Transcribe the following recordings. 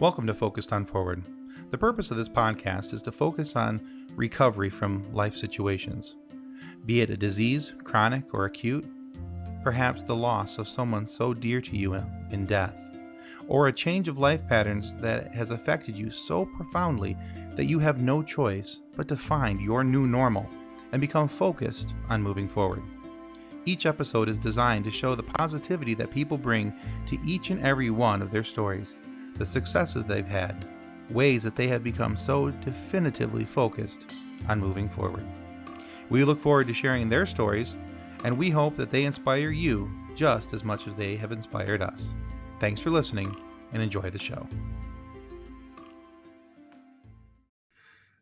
Welcome to Focused on Forward. The purpose of this podcast is to focus on recovery from life situations, be it a disease, chronic or acute, perhaps the loss of someone so dear to you in death, or a change of life patterns that has affected you so profoundly that you have no choice but to find your new normal and become focused on moving forward. Each episode is designed to show the positivity that people bring to each and every one of their stories, the successes they've had, ways that they have become so definitively focused on moving forward. We look forward to sharing their stories, and we hope that they inspire you just as much as they have inspired us. Thanks for listening, and enjoy the show.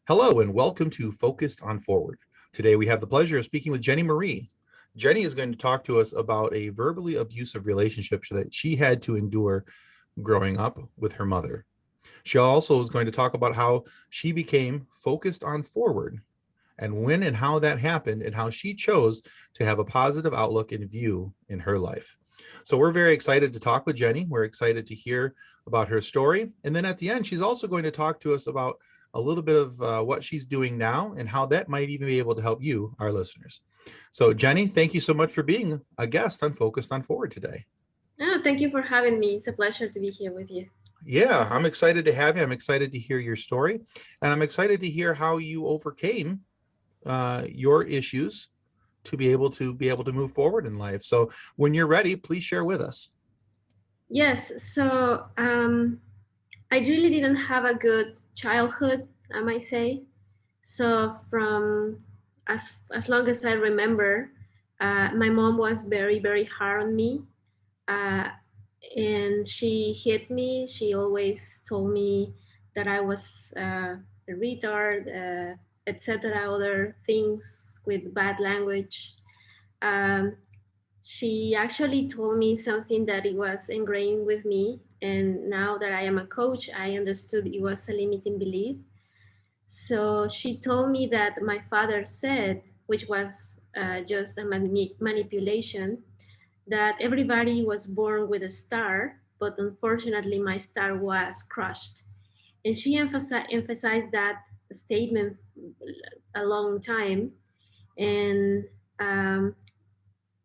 Hello, and welcome to Focused on Forward. Today we have the pleasure of speaking with Jenny Marie. Jenny is going to talk to us about a verbally abusive relationship that she had to endure growing up with her mother. She also is going to talk about how she became focused on forward and when and how that happened and how she chose to have a positive outlook and view in her life. So we're very excited to talk with Jenny. We're excited to hear about her story. And then at the end, she's also going to talk to us about a little bit of what she's doing now and how that might even be able to help you, our listeners. So Jenny, thank you so much for being a guest on Focused on Forward today. Oh, thank you for having me. It's a pleasure to be here with you. Yeah, I'm excited to have you. I'm excited to hear your story, and I'm excited to hear how you overcame your issues to be able to move forward in life. So when you're ready, please share with us. Yes, so I really didn't have a good childhood, I might say. So from as long as I remember, my mom was very, very hard on me. Uh, and she hit me. She always told me that I was a retard, etc., other things with bad language. Um, she actually told me something that it was ingrained with me. And now that I am a coach, I understood it was a limiting belief. So she told me that my father said, which was just a manipulation, that everybody was born with a star, but unfortunately my star was crushed. And she emphasized that statement a long time. And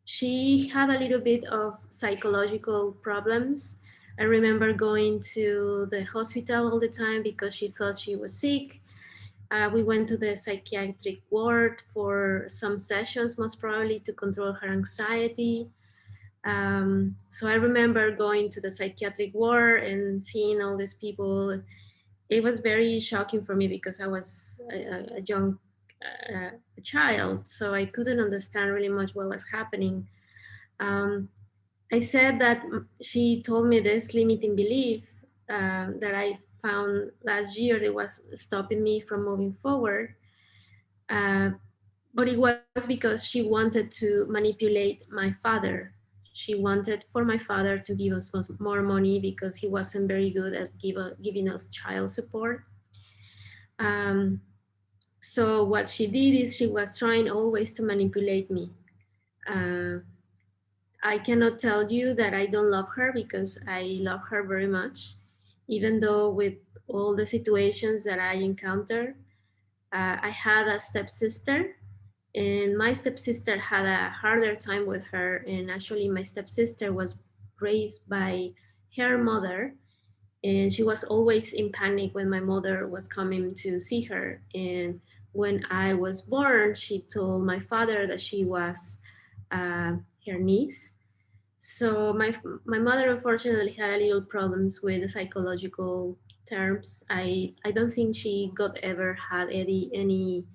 she had a little bit of psychological problems. I remember going to the hospital all the time because she thought she was sick. We went to the psychiatric ward for some sessions, most probably to control her anxiety. So I remember going to the psychiatric ward and seeing all these people. It was very shocking for me because I was a young child, so I couldn't understand really much what was happening. Um, I said that she told me this limiting belief that I found last year that was stopping me from moving forward. Uh, but it was because she wanted to manipulate my father. She wanted for my father to give us more money because he wasn't very good at giving us child support. Um, so what she did is she was trying always to manipulate me. Uh, I cannot tell you that I don't love her because I love her very much, even though with all the situations that I encountered, I had a stepsister, and my stepsister had a harder time with her. And actually, my stepsister was raised by her mother, and she was always in panic when my mother was coming to see her. And when I was born, she told my father that she was her niece. So my mother unfortunately had a little problems with the psychological terms. I don't think she got ever had any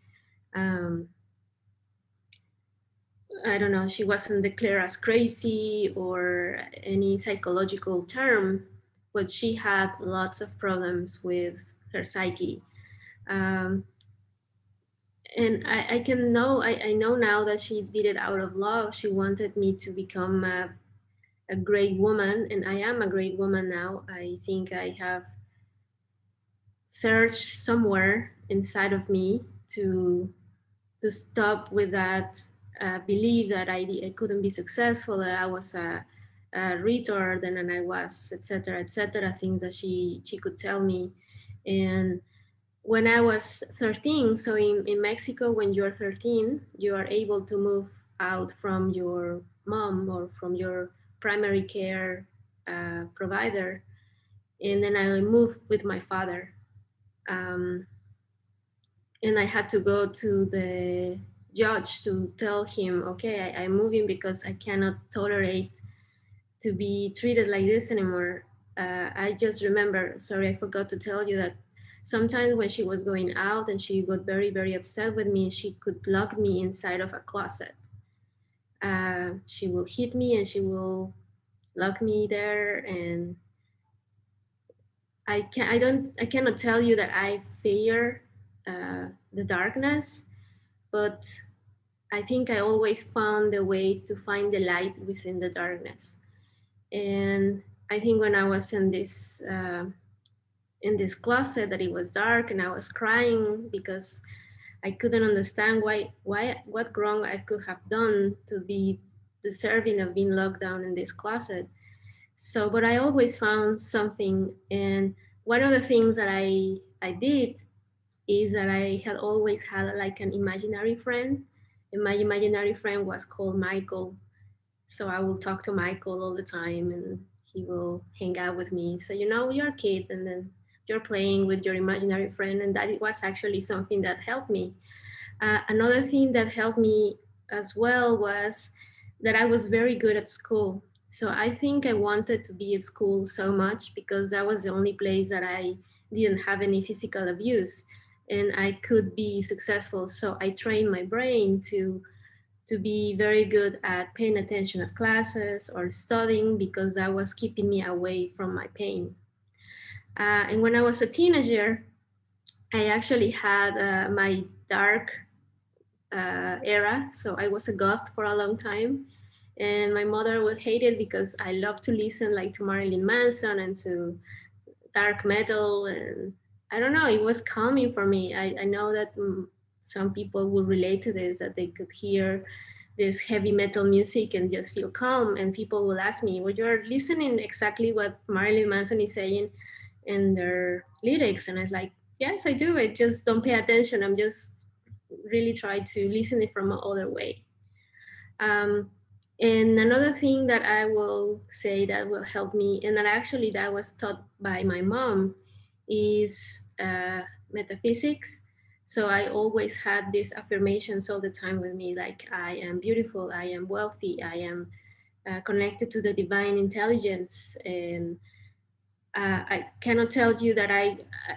um, I don't know, she wasn't declared as crazy or any psychological term, but she had lots of problems with her psyche. Um, and I know now that she did it out of love. She wanted me to become a great woman, and I am a great woman now. I think I have searched somewhere inside of me to stop with that belief that I couldn't be successful, that I was retard than I was, etc., etc. Things that she could tell me. And when I was 13, so in Mexico, when you're 13, you are able to move out from your mom or from your primary care provider. And then I moved with my father. Um, and I had to go to the judge to tell him, okay, I'm moving because I cannot tolerate to be treated like this anymore. I just remember, sorry, I forgot to tell you that sometimes when she was going out and she got very, very upset with me, she could lock me inside of a closet. She will hit me and she will lock me there. And I cannot tell you that I fear the darkness, but I think I always found a way to find the light within the darkness. And I think when I was in this closet that it was dark and I was crying because I couldn't understand why what wrong I could have done to be deserving of being locked down in this closet. So, but I always found something. And one of the things that I did is that I had always had like an imaginary friend, and my imaginary friend was called Michael. So I will talk to Michael all the time and he will hang out with me. So, you're a kid and then you're playing with your imaginary friend. And that was actually something that helped me. Another thing that helped me as well was that I was very good at school. So I think I wanted to be at school so much because that was the only place that I didn't have any physical abuse and I could be successful. So I trained my brain to be very good at paying attention at classes or studying because that was keeping me away from my pain. And when I was a teenager, I actually had my dark era. So I was a goth for a long time. And my mother would hate it because I love to listen like to Marilyn Manson and to dark metal. And I don't know, it was calming for me. I know that some people will relate to this, that they could hear this heavy metal music and just feel calm. And people will ask me, well, you're listening exactly what Marilyn Manson is saying in their lyrics. And it's like, yes, I do. I just don't pay attention. I'm just really try to listen it from another way. Um, and another thing that I will say that will help me, and that actually that was taught by my mom, is metaphysics. So I always had these affirmations all the time with me, like I am beautiful, I am wealthy, I am connected to the divine intelligence, and I cannot tell you that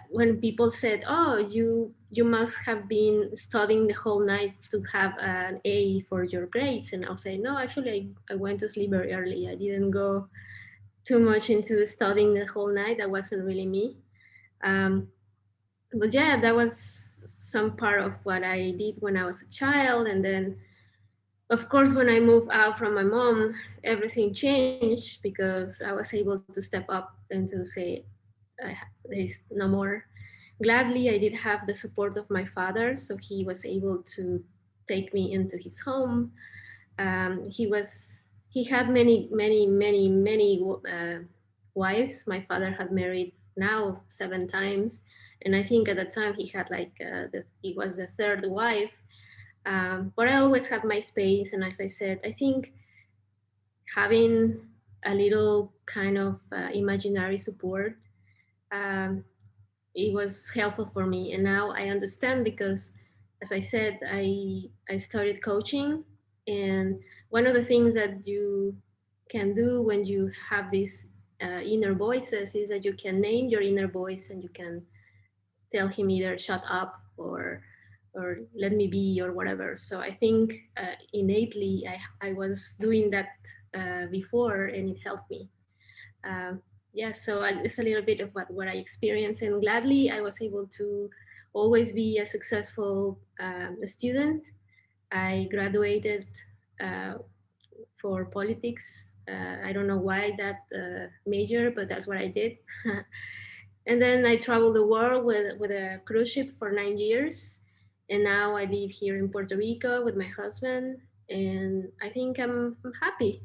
when people said, "Oh, you must have been studying the whole night to have an A for your grades," and I'll say, "No, actually, I went to sleep very early. I didn't go too much into studying the whole night. That wasn't really me." Um, but yeah, that was some part of what I did when I was a child, and then of course, when I moved out from my mom, everything changed because I was able to step up and to say, there is no more. Gladly, I did have the support of my father, so he was able to take me into his home. He had many, many, many, many wives. My father had married now 7 times, and I think at the time he had like he was the third wife. But I always had my space, and as I said, I think having a little kind of imaginary support, um, it was helpful for me. And now I understand because, as I said, I started coaching, and one of the things that you can do when you have these inner voices is that you can name your inner voice and you can tell him either shut up or let me be or whatever. So I think innately I was doing that before and it helped me. Um, yeah, so it's a little bit of what I experienced, and gladly I was able to always be a successful student. I graduated uh, for politics. I don't know why that major, but that's what I did. And then I traveled the world with a cruise ship for 9 years. And now I live here in Puerto Rico with my husband. And I think I'm happy.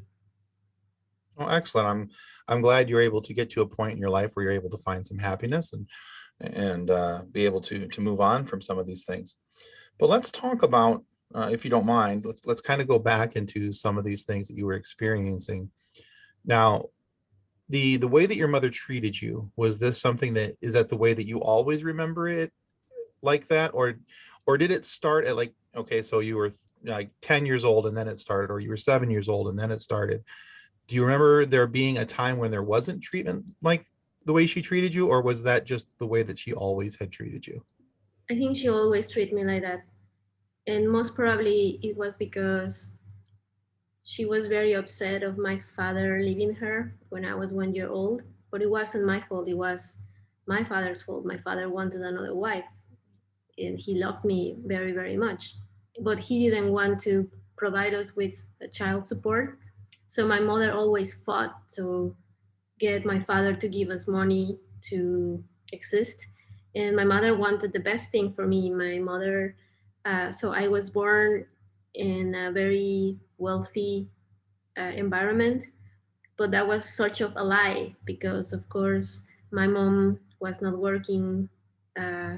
Oh, excellent. I'm glad you're able to get to a point in your life where you're able to find some happiness and be able to move on from some of these things. But let's talk about, if you don't mind, let's kind of go back into some of these things that you were experiencing. Now, the way that your mother treated you, was this something that is that the way that you always remember it like that, or did it start at like, okay, so you were like 10 years old and then it started, or you were 7 years old and then it started? Do you remember there being a time when there wasn't treatment like the way she treated you, or was that just the way that she always had treated you? I think she always treated me like that. And most probably it was because she was very upset of my father leaving her when I was 1 year old. But it wasn't my fault. It was my father's fault. My father wanted another wife and he loved me very, very much. But he didn't want to provide us with child support. So my mother always fought to get my father to give us money to exist. And my mother wanted the best thing for me. My mother, so I was born in a very wealthy environment, but that was sort of a lie because, of course, my mom was not working, uh,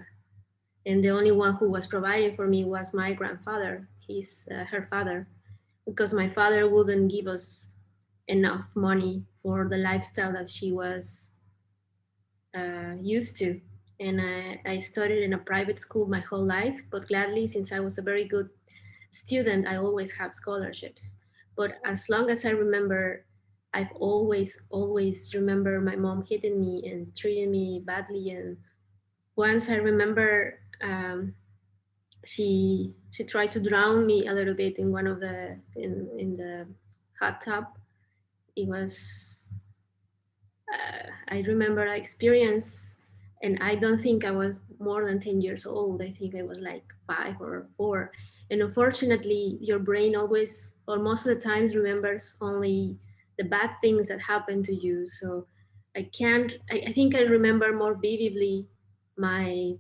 and the only one who was providing for me was my grandfather, her father, because my father wouldn't give us enough money for the lifestyle that she was used to. And I studied in a private school my whole life, but gladly, since I was a very good student, I always have scholarships. But as long as I remember, I've always remember my mom hitting me and treating me badly. And once I remember, she tried to drown me a little bit in one of the in the hot tub. It was I remember I experienced, and I don't think I was more than 10 years old. I think I was like 5 or 4. And unfortunately, your brain always, or most of the times, remembers only the bad things that happen to you. So I think I remember more vividly my,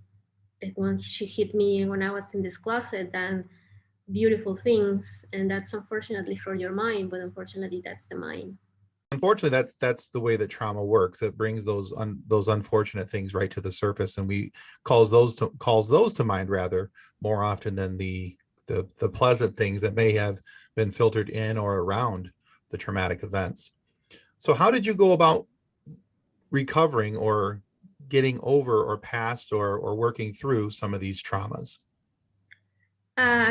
like when she hit me when I was in this closet than beautiful things. And that's unfortunately for your mind, but unfortunately, that's the mind. Unfortunately, that's the way that trauma works. It brings those unfortunate things right to the surface, and we calls those to mind rather more often than the pleasant things that may have been filtered in or around the traumatic events. So how did you go about recovering or getting over or past or working through some of these traumas?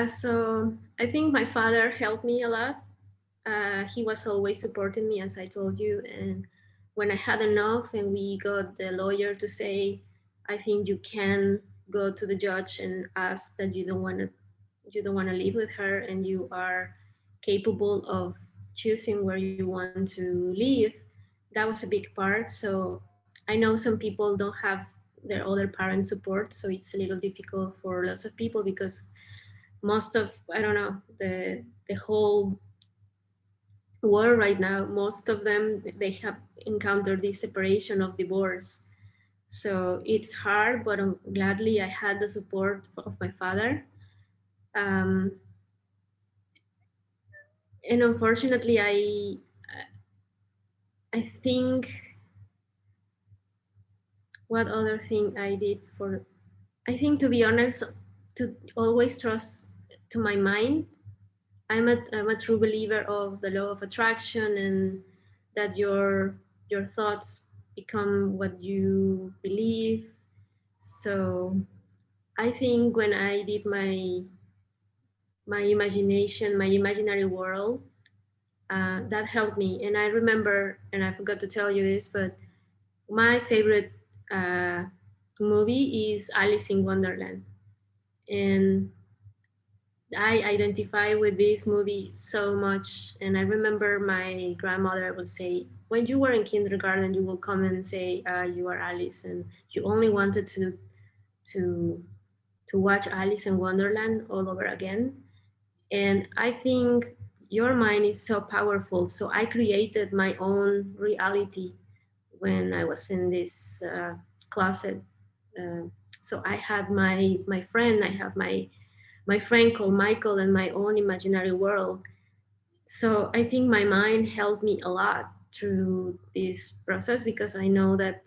So I think my father helped me a lot. He was always supporting me, as I told you. And when I had enough, and we got the lawyer to say, I think you can go to the judge and ask that you don't want to live with her, and you are capable of choosing where you want to live. That was a big part. So I know some people don't have their other parents' support, so it's a little difficult for lots of people because most of, I don't know, the whole world right now, most of them, they have encountered this separation of divorce. So it's hard, but gladly I had the support of my father. um, and unfortunately, I think, what other thing I did for, I think, to be honest, to always trust to my mind. I'm a true believer of the law of attraction, and that your thoughts become what you believe. So I think when I did my imagination, my imaginary world, that helped me. And I remember, and I forgot to tell you this, but my favorite uh, movie is Alice in Wonderland, and I identify with this movie so much. And I remember my grandmother would say, when you were in kindergarten, you will come and say, you are Alice, and you only wanted to to watch Alice in Wonderland all over again. And I think your mind is so powerful. So I created my own reality when I was in this closet. Uh, so I had my friend, I have my friend called Michael, and my own imaginary world. So I think my mind helped me a lot. through this process, because I know that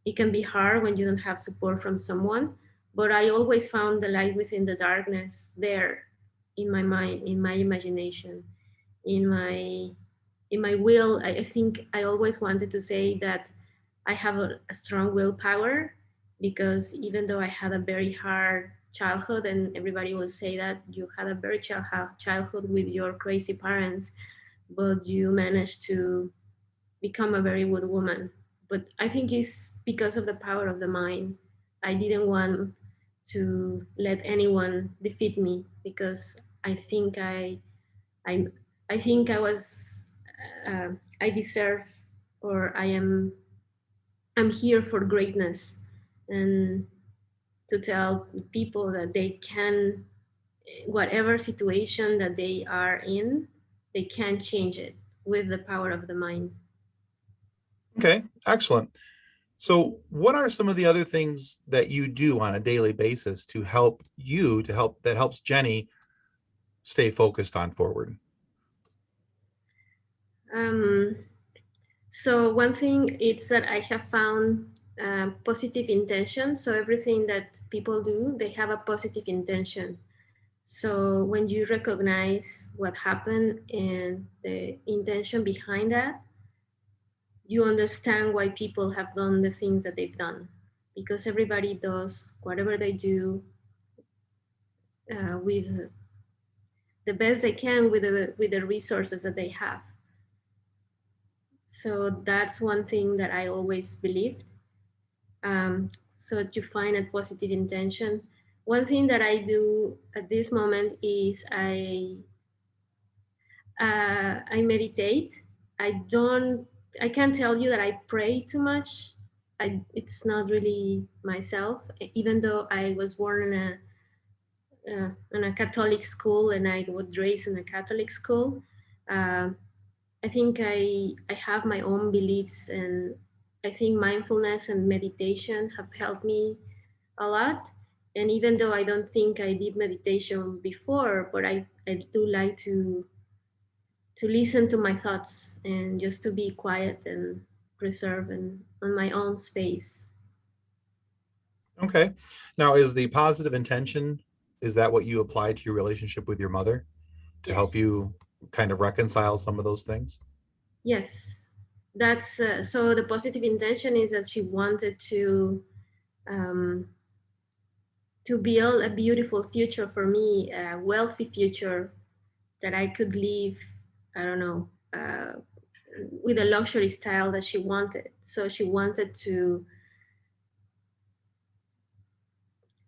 it can be hard when you don't have support from someone. But I always found the light within the darkness there, in my mind, in my imagination, in my will. I think I always wanted to say that I have a strong willpower, because even though I had a very hard childhood, and everybody will say that you had a very childhood with your crazy parents, but you managed to become a very good woman. But I think it's because of the power of the mind. I didn't want to let anyone defeat me, because I think I I think I was I deserve, or I'm here for greatness, and to tell people that they can, whatever situation that they are in, they can change it with the power of the mind. Okay, excellent. So, what are some of the other things that you do on a daily basis to help you to help that helps Jenny stay focused on forward? Um, so one thing is that I have found positive intention. So everything that people do, they have a positive intention. So when you recognize what happened and the intention behind that, you understand why people have done the things that they've done. Because everybody does whatever they do with the best they can with the resources that they have. So that's one thing that I always believed. So you find a positive intention. One thing that I do at this moment is I meditate. I don't. I can't tell you that I pray too much. It's not really myself. Even though I was born in a Catholic school and I was raised in a Catholic school, uh, I think I have my own beliefs, and I think mindfulness and meditation have helped me a lot. And even though I don't think I did meditation before, but I do like to listen to my thoughts and just to be quiet and preserve and on my own space. Okay. Now, is the positive intention, is that what you apply to your relationship with your mother to help Yes, you kind of reconcile some of those things? yes. That's so the positive intention is that she wanted um, to build a beautiful future for me, a wealthy future that I could live, I don't know, with a luxury style that she wanted. So she wanted to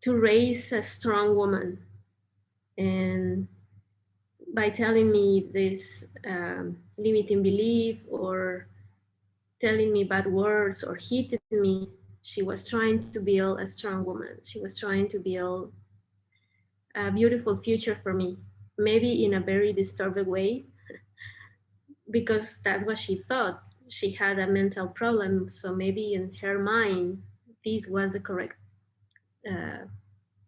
raise a strong woman, and by telling me this limiting belief, or telling me bad words, or hitting me, she was trying to build a strong woman. She was trying to build a beautiful future for me, maybe in a very disturbed way, because that's what she thought. She had a mental problem, so maybe in her mind, this was the correct uh,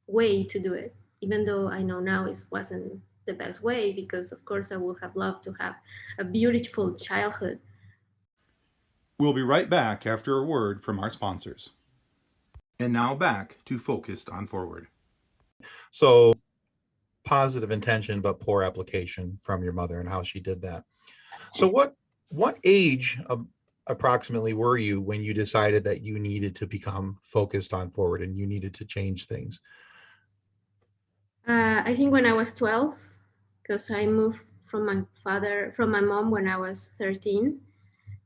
way to do it. Even though I know now it wasn't the best way, because of course I would have loved to have a beautiful childhood. We'll be right back after a word from our sponsors. And now back to Focused on Forward. So, positive intention, but poor application from your mother and how she did that. So, what age approximately were you when you decided that you needed to become focused on forward and you needed to change things? I think when I was 12, because I moved from my mom when I was 13.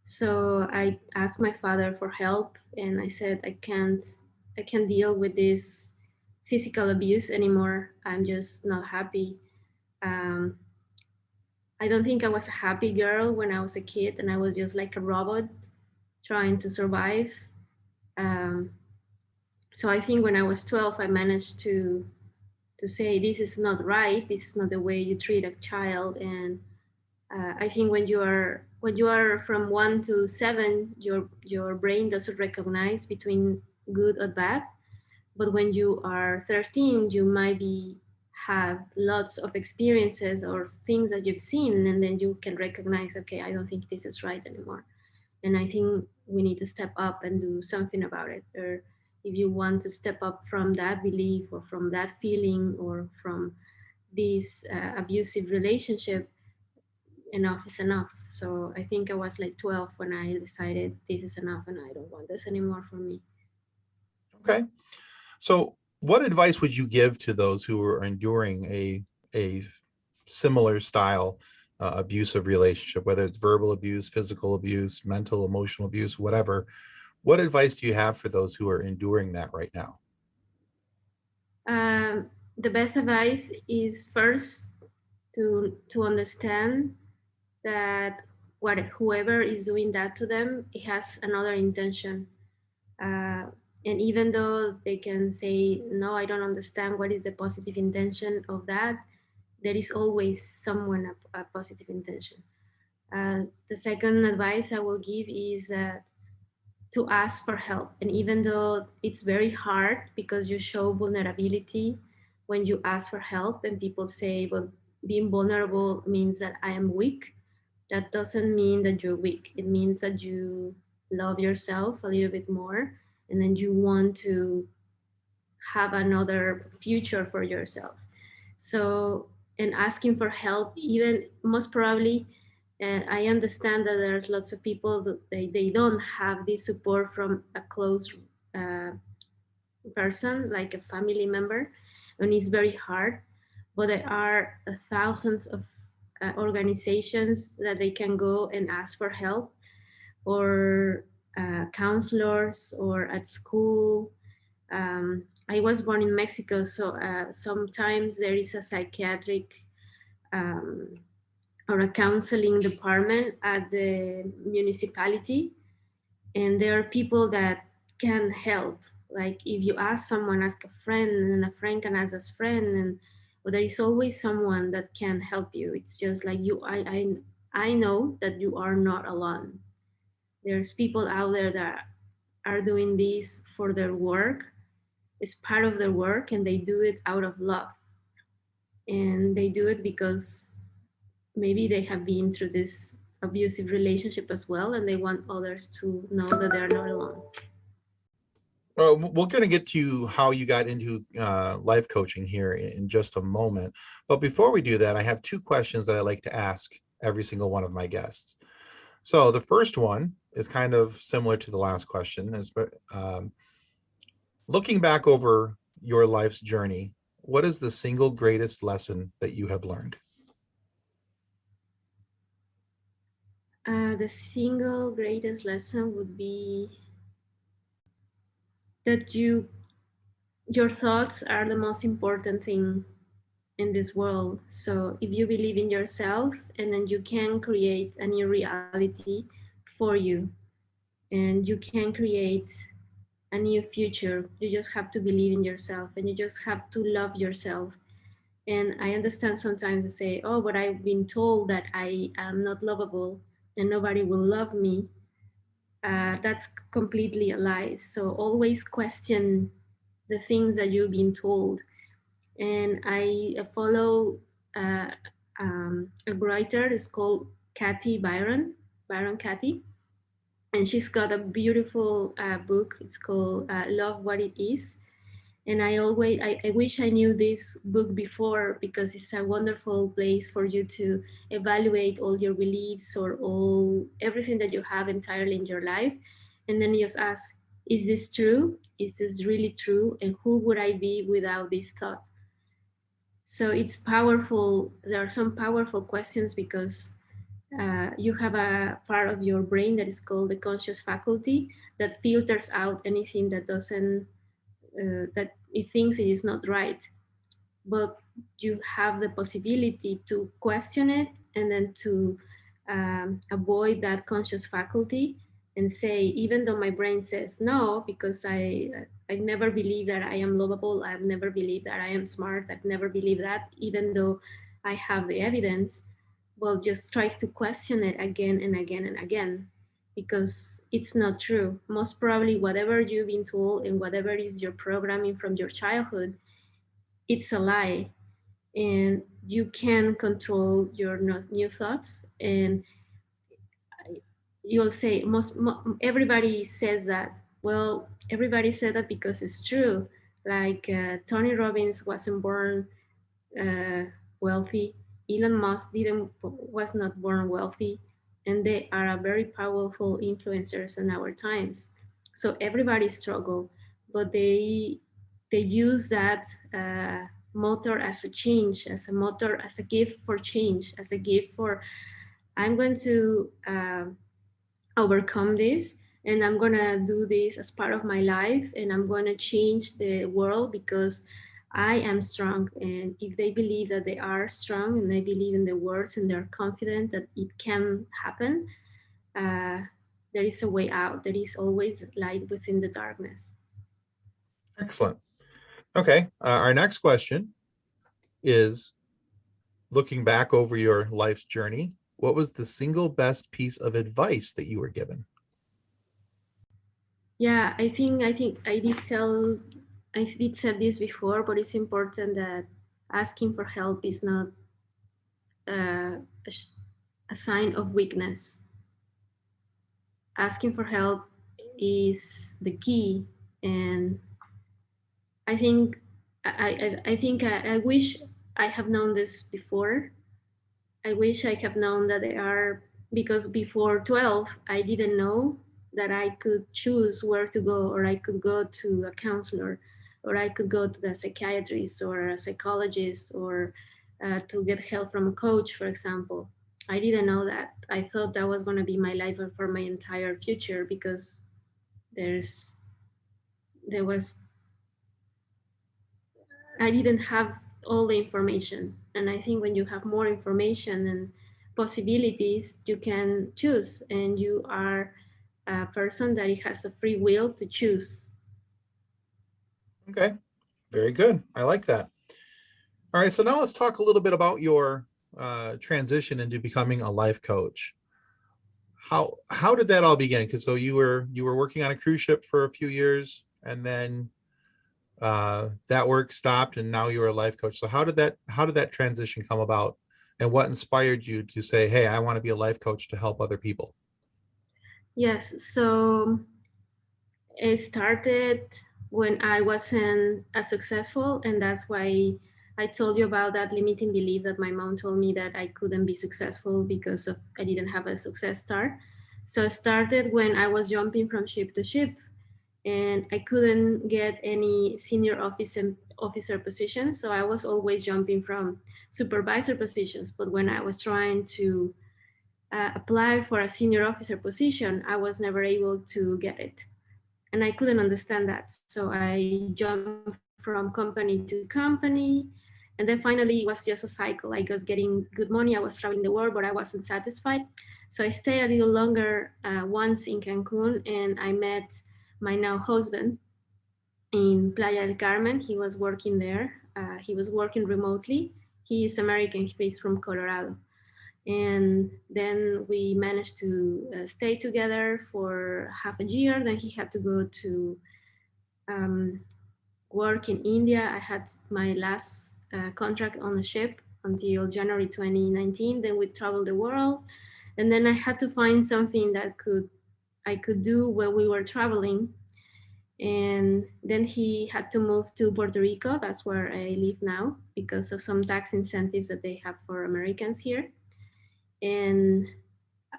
So I asked my father for help, and I said, I can't deal with this physical abuse anymore. I'm just not happy. Um, I don't think I was a happy girl when I was a kid, and I was just like a robot trying to survive. Um, so I think when I was 12, I managed to say, this is not right. This is not the way you treat a child. And I think when you are from 1 to 7, your brain doesn't recognize between good or bad. But when you are 13, you might be have lots of experiences or things that you've seen, and then you can recognize, okay, I don't think this is right anymore, and I think we need to step up and do something about it. Or if you want to step up from that belief or from that feeling or from this abusive relationship, enough is enough. So I think I was like 12 when I decided this is enough and I don't want this anymore for me. Okay. So, what advice would you give to those who are enduring a similar style abusive relationship, whether it's verbal abuse, physical abuse, mental, emotional abuse, whatever? What advice do you have for those who are enduring that right now? The best advice is first to understand that what whoever is doing that to them, it has another intention. uh, and even though they can say, no, I don't understand what is the positive intention of that, there is always someone a positive intention. The second advice I will give is to ask for help. And even though it's very hard because you show vulnerability when you ask for help, and people say, well, being vulnerable means that I am weak. That doesn't mean that you're weak. It means that you love yourself a little bit more, and then you want to have another future for yourself. So, and asking for help, even most probably, I understand that there's lots of people that they don't have this support from a close uh, person, like a family member, and it's very hard. But there are thousands of organizations that they can go and ask for help, or counselors, or at school. I was born in Mexico, so sometimes there is a psychiatric um, or a counseling department at the municipality, and there are people that can help. Like if you ask someone, ask a friend, and a friend can ask a friend, and well, there is always someone that can help you. It's just like you, I know that you are not alone. There's people out there that are doing this for their work. It's part of their work, and they do it out of love, and they do it because maybe they have been through this abusive relationship as well, and they want others to know that they're not alone. We're going to get to how you got into life coaching here in just a moment. But before we do that, I have two questions that I like to ask every single one of my guests. So the first one is kind of similar to the last question. Is looking back over your life's journey, what is the single greatest lesson that you have learned? The single greatest lesson would be that your thoughts are the most important thing in this world. So if you believe in yourself, and then you can create a new reality for you, and you can create a new future. You just have to believe in yourself, and you just have to love yourself. And I understand sometimes they say, oh, but I've been told that I am not lovable and nobody will love me. That's completely a lie. So always question the things that you've been told. And I follow uh, a writer. It's called Kathy Byron Kathy, and she's got a beautiful book. It's called Love What It Is. And I wish I knew this book before, because it's a wonderful place for you to evaluate all your beliefs or all everything that you have entirely in your life, and then you just ask, is this true? Is this really true? And who would I be without this thought? So it's powerful. There are some powerful questions because you have a part of your brain that is called the conscious faculty that filters out anything that doesn't that it thinks it is not right. But you have the possibility to question it, and then to avoid that conscious faculty and say, even though my brain says no, because I never believed that I am lovable, I've never believed that I am smart, I've never believed that, even though I have the evidence. Well, just try to question it again and again and again, because it's not true. Most probably whatever you've been told and whatever is your programming from your childhood, it's a lie. and you can control your new thoughts. And you'll say everybody says that. Well, everybody said that because it's true. Like Tony Robbins wasn't born uh, wealthy. Elon Musk didn't was not born wealthy, and they are a very powerful influencers in our times. So everybody struggle, but they use that motor as a change, as a motor, as a gift for change, as a gift for I'm going to overcome this, and I'm gonna do this as part of my life, and I'm gonna change the world because I am strong. And if they believe that they are strong and they believe in the words and they're confident that it can happen, uh, there is a way out. There is always light within the darkness. Excellent. Okay. Our next question is, looking back over your life's journey, what was the single best piece of advice that you were given? Yeah, I think I did said this before, but it's important that asking for help is not a, a sign of weakness. Asking for help is the key. And I think I wish I have known this before. I wish I have known that there are, because before 12 I didn't know that I could choose where to go, or I could go to a counselor, or I could go to the psychiatrist or a psychologist, or to get help from a coach, for example. I didn't know that. I thought that was going to be my life for my entire future, because there's there was I didn't have all the information. And I think when you have more information and possibilities, you can choose, and you are a person that it has a free will to choose. Okay. Very good. I like that. All right. So now let's talk a little bit about your transition into becoming a life coach. How did that all begin? Because so you were working on a cruise ship for a few years, and then that work stopped, and now you're a life coach. So how did that transition come about, and what inspired you to say, "Hey, I want to be a life coach to help other people"? Yes, so it started when I wasn't as successful, and that's why I told you about that limiting belief that my mom told me that I couldn't be successful because of I didn't have a success star. So it started when I was jumping from ship to ship, and I couldn't get any senior officer position. So I was always jumping from supervisor positions. But when I was trying to apply for a senior officer position, I was never able to get it, and I couldn't understand that. So I jumped from company to company, and then finally it was just a cycle. I was getting good money, I was traveling the world, but I wasn't satisfied. So I stayed a little longer once in Cancun, and I met my now husband in Playa del Carmen. He was working there. He was working remotely. He is American. He's from Colorado. And then we managed to stay together for half a year. Then he had to go to um, work in India. I had my last contract on the ship until January 2019. Then we traveled the world, and then I had to find something that I could do while we were traveling. And then he had to move to Puerto Rico. That's where I live now because of some tax incentives that they have for Americans here. And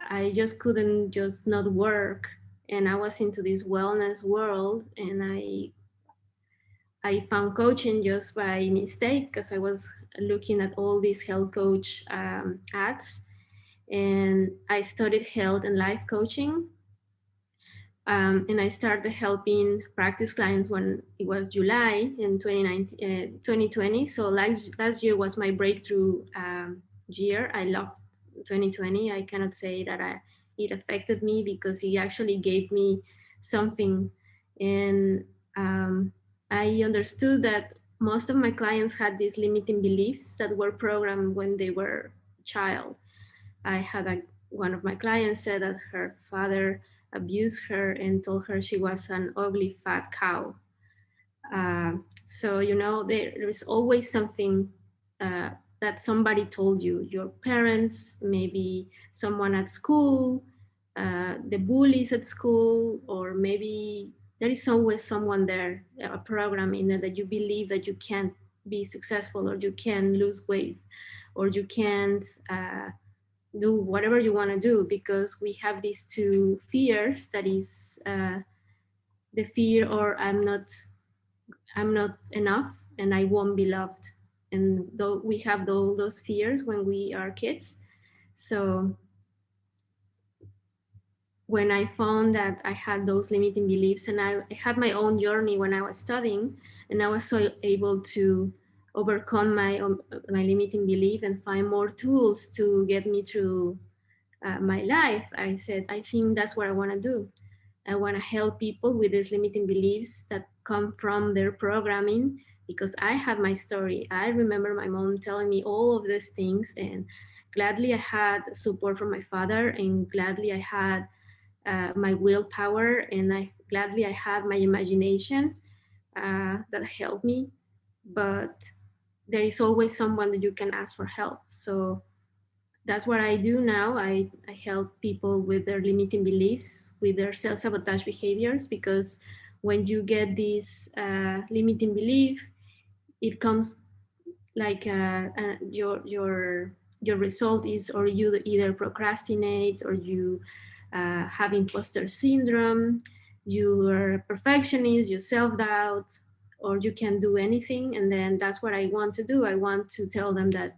I just couldn't just not work. And I was into this wellness world, and I found coaching just by mistake because I was looking at all these health coach ads, and I studied health and life coaching. And I started helping practice clients when it was July in 2020. So last year was my breakthrough year. I loved 2020. I cannot say that it affected me because it actually gave me something. And um, I understood that most of my clients had these limiting beliefs that were programmed when they were a child. I had one of my clients said that her father abused her and told her she was an ugly fat cow. So there is always something that somebody told you, your parents, maybe someone at school, the bullies at school, or maybe there is always someone there, a program in there that you believe that you can't be successful, or you can lose weight, or you can't do whatever you want to do, because we have these two fears, that is the fear or I'm not enough and I won't be loved. And though we have all those fears when we are kids. So when I found that I had those limiting beliefs, and I had my own journey when I was studying, and I was so able to overcome my limiting belief and find more tools to get me through my life, I said, I think that's what I want to do. I want to help people with these limiting beliefs that come from their programming, because I had my story. I remember my mom telling me all of these things, and gladly I had support from my father, and gladly I had my willpower, and I had my imagination that helped me. But there is always someone that you can ask for help. So that's what I do now. I help people with their limiting beliefs, with their self-sabotage behaviors, because when you get this limiting belief, it comes like your result is, or you either procrastinate, or you have imposter syndrome, you are a perfectionist, you self-doubt, or you can do anything. And then that's what I want to do. I want to tell them that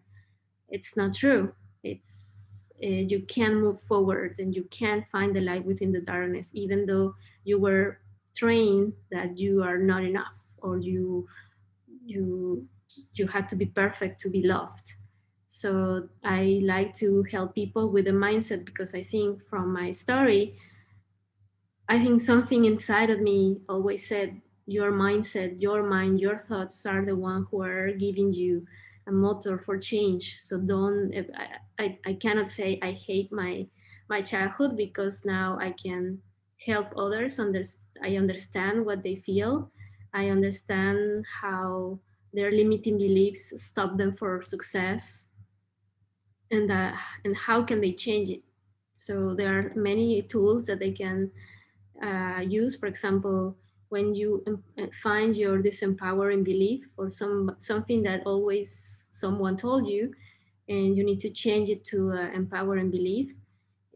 it's not true. It's you can move forward, and you can find the light within the darkness, even though you were trained that you are not enough, or you you had to be perfect to be loved. So I like to help people with the mindset, because I think from my story, I think something inside of me always said, your mindset, your mind, your thoughts are the one who are giving you a motor for change. So don't, I cannot say I hate my childhood, because now I can help others. I understand what they feel. I understand how their limiting beliefs stop them for success, and how can they change it. So there are many tools that they can use. For example, when you find your disempowering belief, or something that always someone told you, and you need to change it to empowering belief,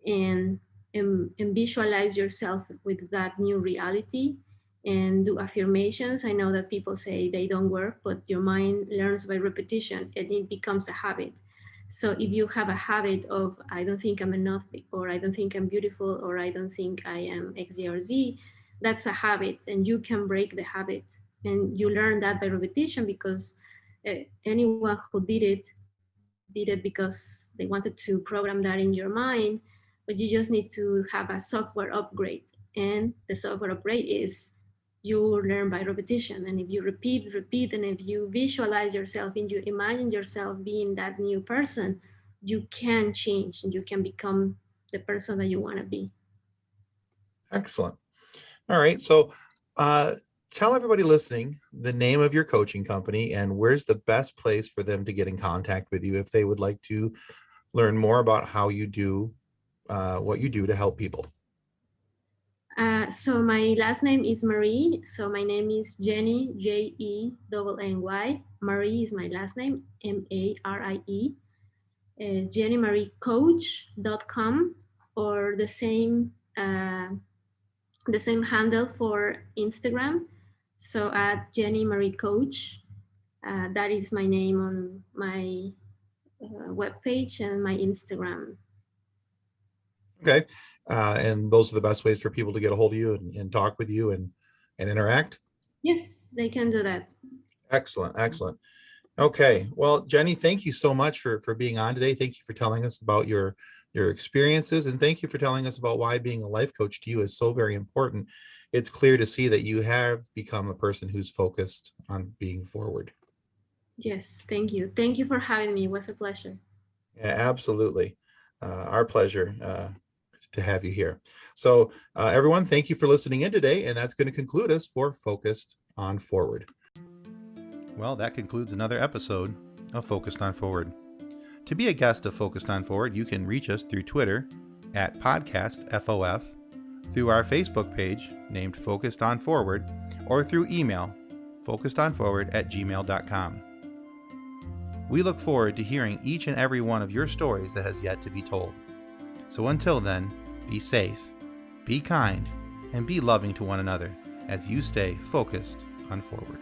and, and visualize yourself with that new reality, and do affirmations. I know that people say they don't work, but your mind learns by repetition, and it becomes a habit. So if you have a habit of, I don't think I'm enough, or I don't think I'm beautiful, or I don't think I am X, Y, or Z, that's a habit, and you can break the habit. And you learn that by repetition, because anyone who did it because they wanted to program that in your mind. But you just need to have a software upgrade. And the software upgrade is, you learn by repetition. And if you repeat, and if you visualize yourself and you imagine yourself being that new person, you can change, and you can become the person that you want to be. Excellent. All right. So uh, tell everybody listening the name of your coaching company and where's the best place for them to get in contact with you if they would like to learn more about how you do what you do to help people. So my last name is Marie. So my name is Jenny, Jenny. Marie is my last name, Marie. JennyMarieCoach.com, or the same handle for Instagram. So at Jenny Marie Coach, that is my name on my webpage and my Instagram. Okay. And those are the best ways for people to get a hold of you and talk with you and interact. Yes, they can do that. Excellent. Excellent. Okay. Well, Jenny, thank you so much for being on today. Thank you for telling us about your experiences, and thank you for telling us about why being a life coach to you is so very important. It's clear to see that you have become a person who's focused on being forward. Yes, thank you. Thank you for having me. It was a pleasure. Yeah, absolutely. Our pleasure to have you here. So, everyone, thank you for listening in today, and that's going to conclude us for Focused on Forward. Well, that concludes another episode of Focused on Forward. To be a guest of Focused on Forward, you can reach us through Twitter at podcastfof, through our Facebook page named Focused on Forward, or through email focusedonforward@gmail.com. We look forward to hearing each and every one of your stories that has yet to be told. So until then, be safe, be kind, and be loving to one another as you stay focused on forward.